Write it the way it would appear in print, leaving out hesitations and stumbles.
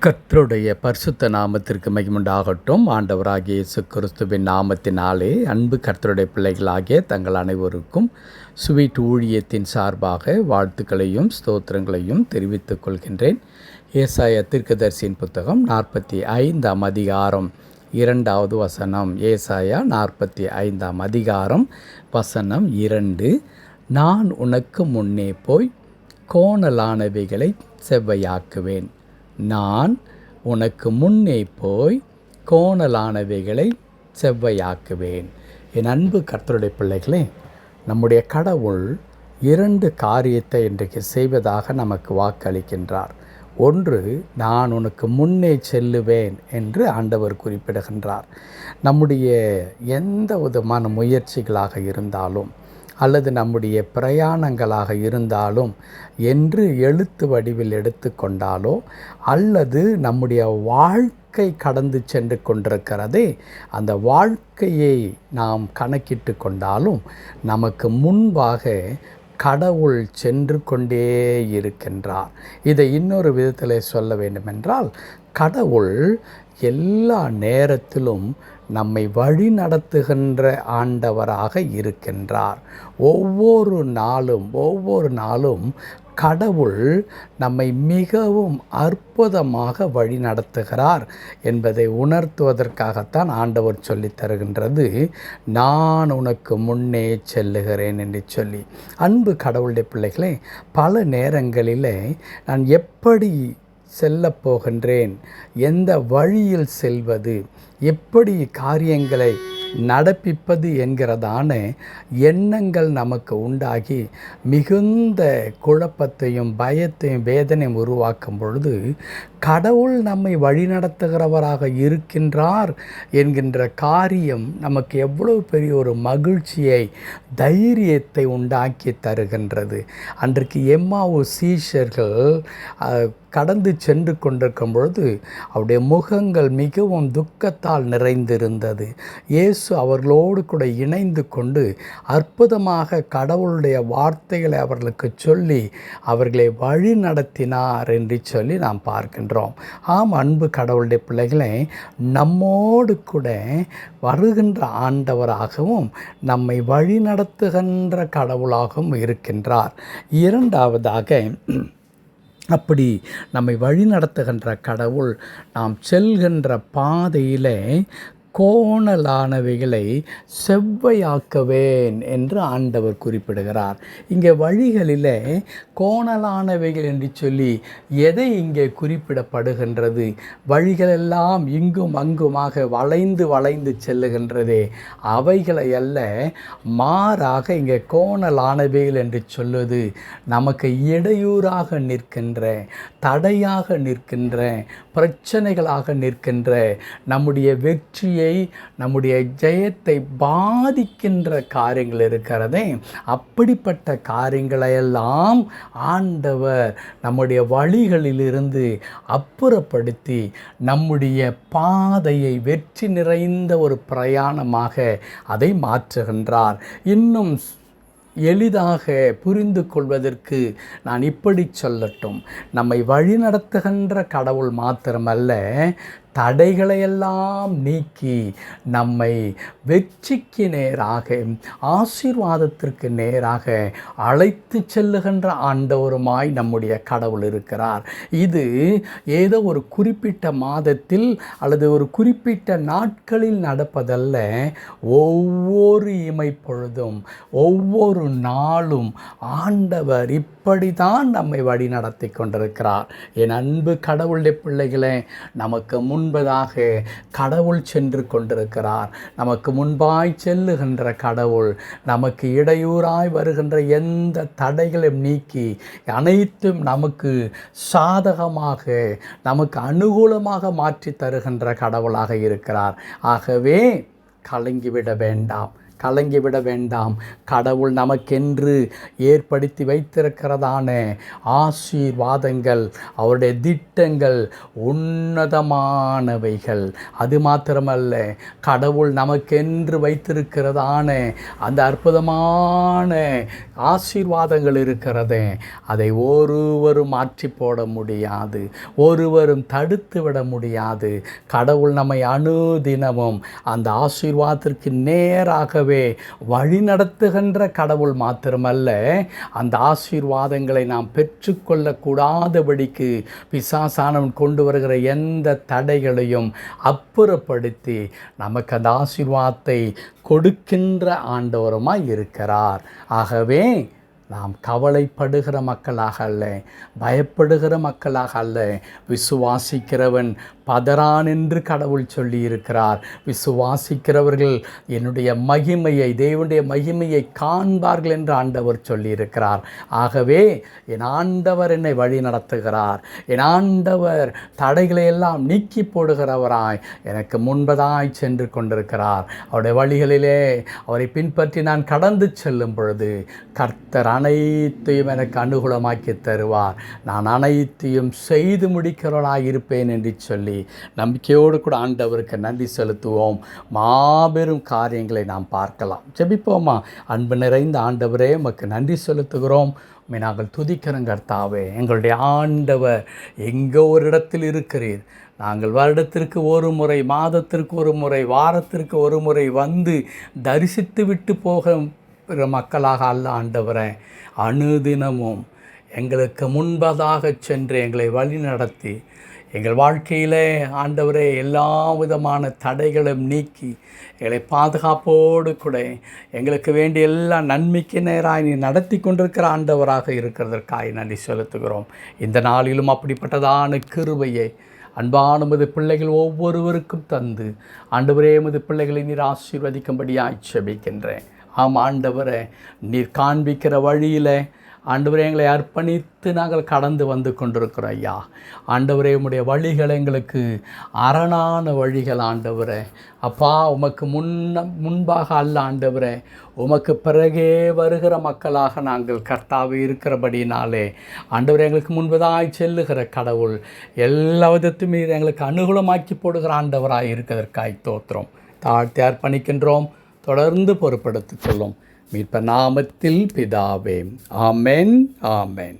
கர்த்தருடைய பரிசுத்த நாமத்திற்கு மகிமுண்டாகட்டும். ஆண்டவராகிய இயேசு கிறிஸ்துவின் நாமத்தினாலே அன்பு கர்த்தருடைய பிள்ளைகளாகிய தங்கள் அனைவருக்கும் ஸ்வீட் ஊழியத்தின் சார்பாக வாழ்த்துக்களையும் ஸ்தோத்திரங்களையும் தெரிவித்துக் கொள்கின்றேன். ஏசாயா தீர்க்கதரிசியின் புத்தகம் 45ஆம் அதிகாரம் 2வது வசனம். ஏசாயா 45ஆம் அதிகாரம் வசனம் 2. நான் உனக்கு முன்னே போய் கோணலானவைகளை செவ்வையாக்குவேன். நான் உனக்கு முன்னே போய் கோணலானவைகளை செவ்வையாக்குவேன். என் அன்பு கர்த்தருடைய பிள்ளைகளே, நம்முடைய கடவுள் 2 காரியத்தை இன்றைக்கு செய்வதாக நமக்கு வாக்களிக்கின்றார். ஒன்று, நான் உனக்கு முன்னே செல்லுவேன் என்று ஆண்டவர் குறிப்பிடுகின்றார். நம்முடைய எந்த விதமான முயற்சிகளாக இருந்தாலும் அல்லது நம்முடைய பிரயாணங்களாக இருந்தாலும் என்று எழுத்து வடிவில் எடுத்துக்கொண்டாலோ அல்லது நம்முடைய வாழ்க்கை கடந்து சென்று கொண்டிருக்கிறதே அந்த வாழ்க்கையை நாம் கணக்கிட்டு கொண்டாலும் நமக்கு முன்பாக கடவுள் சென்று கொண்டே இருக்கின்றார். இதை இன்னொரு விதத்தில் சொல்ல வேண்டுமென்றால், கடவுள் எல்லா நேரத்திலும் நம்மை வழி நடத்துகின்ற ஆண்டவராக இருக்கின்றார். ஒவ்வொரு நாளும் கடவுள் நம்மை மிகவும் அற்புதமாக வழி நடத்துகிறார் என்பதை உணர்த்துவதற்காகத்தான் ஆண்டவர் சொல்லித் தருகின்றது, நான் உனக்கு முன்னே செல்லுகிறேன் என்று சொல்லி. அன்பு கடவுளுடைய பிள்ளைகளே, பல நேரங்களிலே நான் எப்படி செல்லப் போகின்றேன், எந்த வழியில் செல்வது, எப்படி காரியங்களை நடப்பிப்பது என்கிறதான எண்ணங்கள் நமக்கு உண்டாகி மிகுந்த குழப்பத்தையும் பயத்தையும் வேதனையும் உருவாக்கும் பொழுது, கடவுள் நம்மை வழிநடத்துகிறவராக இருக்கின்றார் என்கின்ற காரியம் நமக்கு எவ்வளவு பெரிய ஒரு மகிழ்ச்சியை, தைரியத்தை உண்டாக்கி தருகின்றது. அன்றைக்கு எம்மாவு சீஷர்கள் கடந்து சென்று கொண்டிருக்கும் பொழுது அவருடைய முகங்கள் மிகவும் துக்கத்தால் நிறைந்திருந்தது. இயேசு அவர்களோடு கூட இணைந்து கொண்டு அற்புதமாக கடவுளுடைய வார்த்தைகளை அவர்களுக்கு சொல்லி அவர்களை வழி நடத்தினார் என்று சொல்லி நாம் பார்க்கின்றோம். ஆம், அன்பு கடவுளுடைய பிள்ளைகளை, நம்மோடு கூட வருகின்ற ஆண்டவராகவும் நம்மை வழி நடத்துகின்ற கடவுளாகவும் இருக்கின்றார். இரண்டாவதாக, அப்படி நம்மை வழி நடத்துகின்ற கடவுள் நாம் செல்கின்ற பாதையிலே கோணலானவைகளை செவ்வையாக்குவேன் என்று ஆண்டவர் குறிப்பிடுகிறார். இங்கே வழிகளிலே கோணலானவைகள் என்று சொல்லி எதை இங்கே குறிப்பிடப்படுகின்றது? வழிகளெல்லாம் இங்கும் அங்குமாக வளைந்து செல்லுகின்றதே, அவைகளை அல்ல, மாறாக இங்கே கோணலானவைகள் என்று சொல்வது நமக்கு இடையூறாக நிற்கின்ற, தடையாக நிற்கின்ற, பிரச்சனைகளாக நிற்கின்ற, நம்முடைய வெற்றியை, நம்முடைய ஜெயத்தை பாதிக்கின்ற காரியங்கள் இருக்கிறதே, அப்படிப்பட்ட காரியங்களையெல்லாம் ஆண்டவர் நம்முடைய வழிகளிலிருந்து அப்புறப்படுத்தி நம்முடைய பாதையை வெற்றி நிறைந்த ஒரு பிரயாணமாக அதை மாற்றுகின்றார். இன்னும் எளிதாக புரிந்து கொள்வதற்கு நான் இப்படி சொல்லட்டும், நம்மை வழிநடத்துகின்ற கடவுள் மாத்திரமல்ல, தடைகளையெல்லாம் நீக்கி நம்மை வெற்றிக்கு நேராக, ஆசீர்வாதத்திற்கு நேராக அழைத்து செல்லுகின்ற ஆண்டவருமாய் நம்முடைய கடவுள் இருக்கிறார். இது ஏதோ ஒரு குறிப்பிட்ட மாதத்தில் அல்லது ஒரு குறிப்பிட்ட நாட்களில் நடப்பதல்ல. ஒவ்வொரு இமைப்பொழுதும், ஒவ்வொரு நாளும் ஆண்டவர் இப்படித்தான் நம்மை வழி நடத்தி கொண்டிருக்கிறார். என் அன்பு கடவுளுடைய பிள்ளைகளே, நமக்கு முன்பதாக கடவுள் சென்று கொண்டிருக்கிறார். நமக்கு முன்பாய் செல்லுகின்ற கடவுள் நமக்கு இடையூறாய் வருகின்ற எந்த தடைகளையும் நீக்கி அனைத்தும் நமக்கு சாதகமாக, நமக்கு அனுகூலமாக மாற்றி தருகின்ற கடவுளாக இருக்கிறார். ஆகவே கலங்கிவிட வேண்டாம். கலங்கிவிட வேண்டாம். கடவுள் நமக்கென்று ஏற்படுத்தி வைத்திருக்கிறதான ஆசீர்வாதங்கள், அவருடைய திட்டங்கள் உன்னதமானவைகள். அது மாத்திரமல்ல, கடவுள் நமக்கென்று வைத்திருக்கிறதான அந்த அற்புதமான ஆசீர்வாதங்கள் இருக்கிறதே, அதை ஒருவரும் மாற்றி போட முடியாது, ஒருவரும் தடுத்து விட முடியாது. கடவுள் நம்மை அனுதினமும் அந்த ஆசீர்வாதத்திற்கு நேராகவே வழி நடத்துகின்ற கடவுள் மாத்திரமல்ல, அந்த ஆசீர்வாதங்களை நாம் பெற்றுக்கொள்ளக்கூடாதபடிக்கு பிசாசானவன் கொண்டு வருகிற எந்த தடைகளையும் அப்புறப்படுத்தி நமக்கு அந்த ஆசீர்வாதத்தை கொடுக்கின்ற ஆண்டவருமாய் இருக்கிறார். ஆகவே நாம் கவலைப்படுகிற மக்களாக அல்ல, பயப்படுகிற மக்களாக அல்ல. விசுவாசிக்கிறவன் பதறான் என்று கடவுள் சொல்லியிருக்கிறார். விசுவாசிக்கிறவர்கள் என்னுடைய மகிமையை, தேவனுடைய மகிமையை காண்பார்கள் என்று ஆண்டவர் சொல்லியிருக்கிறார். ஆகவே என் ஆண்டவர் என்னை வழி நடத்துகிறார். என் ஆண்டவர் தடைகளை எல்லாம் நீக்கி போடுகிறவராய் எனக்கு முன்பதாய் சென்று கொண்டிருக்கிறார். அவருடைய வழிகளிலே அவரை பின்பற்றி நான் கடந்து செல்லும் பொழுது கர்த்தர் அனைத்தையும் எனக்கு அனுகூலமாக்கி தருவார். நான் அனைத்தையும் செய்து முடிக்கிறவளாய் இருப்பேன் என்று சொல்லி நம்பிக்கையோடு கூட ஆண்டவருக்கு நன்றி செலுத்துவோம். மாபெரும் காரியங்களை நாம் பார்க்கலாம். ஜெபிப்போமா. அன்பு நிறைந்த ஆண்டவரே, உமக்கு நன்றி செலுத்துகிறோம். நாங்கள் துதிக்கிறோம் கர்த்தாவே. எங்களுடைய ஆண்டவர் எங்கோ ஒரு இடத்தில் இருக்கிறீர். நாங்கள் வருடத்திற்கு ஒரு முறை, மாதத்திற்கு ஒரு முறை, வாரத்திற்கு ஒரு முறை வந்து தரிசித்து விட்டு போக மக்களாக அல்ல ஆண்டவரே. அனுதினமும் எங்களுக்கு முன்பதாக சென்று எங்களை வழி நடத்தி எங்கள் வாழ்க்கையிலே ஆண்டவரே எல்லா விதமான தடைகளும் நீக்கி எங்களை பாதுகாப்போடு கூட எங்களுக்கு வேண்டிய எல்லா நன்மைக்கு நேராக நீ நடத்தி கொண்டிருக்கிற ஆண்டவராக இருக்கிறதற்காக நன்றி செலுத்துகிறோம். இந்த நாளிலும் அப்படிப்பட்டதான கிருபையை அன்பான உமது பிள்ளைகள் ஒவ்வொருவருக்கும் தந்து ஆண்டவரே, உமது பிள்ளைகளை நீர் ஆசீர்வதிக்கும்படியாய் ஜெபிக்கின்றேன். ஆம் ஆண்டவரே, நீர் காண்பிக்கிற வழியில் ஆண்டவரே எங்களை அர்ப்பணித்து நாங்கள் கடந்து வந்து கொண்டிருக்கிறோம் ஐயா. ஆண்டவரே, உம்முடைய வழிகள் எங்களுக்கு அரணான வழிகள் ஆண்டவரே. அப்பா, உமக்கு முன்பாக அல்ல ஆண்டவரே, உமக்கு பிறகே வருகிற மக்களாக நாங்கள் கர்த்தாவே இருக்கிறபடினாலே ஆண்டவரே, எங்களுக்கு முன்பதாய் செல்லுகிற கடவுள் எல்லா விதத்துமே எங்களுக்கு அனுகூலமாக்கி போடுகிற ஆண்டவராக இருக்கிறதற்காய் தோத்திரம் தாழ்த்தி அர்ப்பணிக்கின்றோம். தொடர்ந்து பொறுப்படுத்திக் கொள்ளும் மீட்பர் நாமத்தில் பிதாவே. ஆமென், ஆமென்.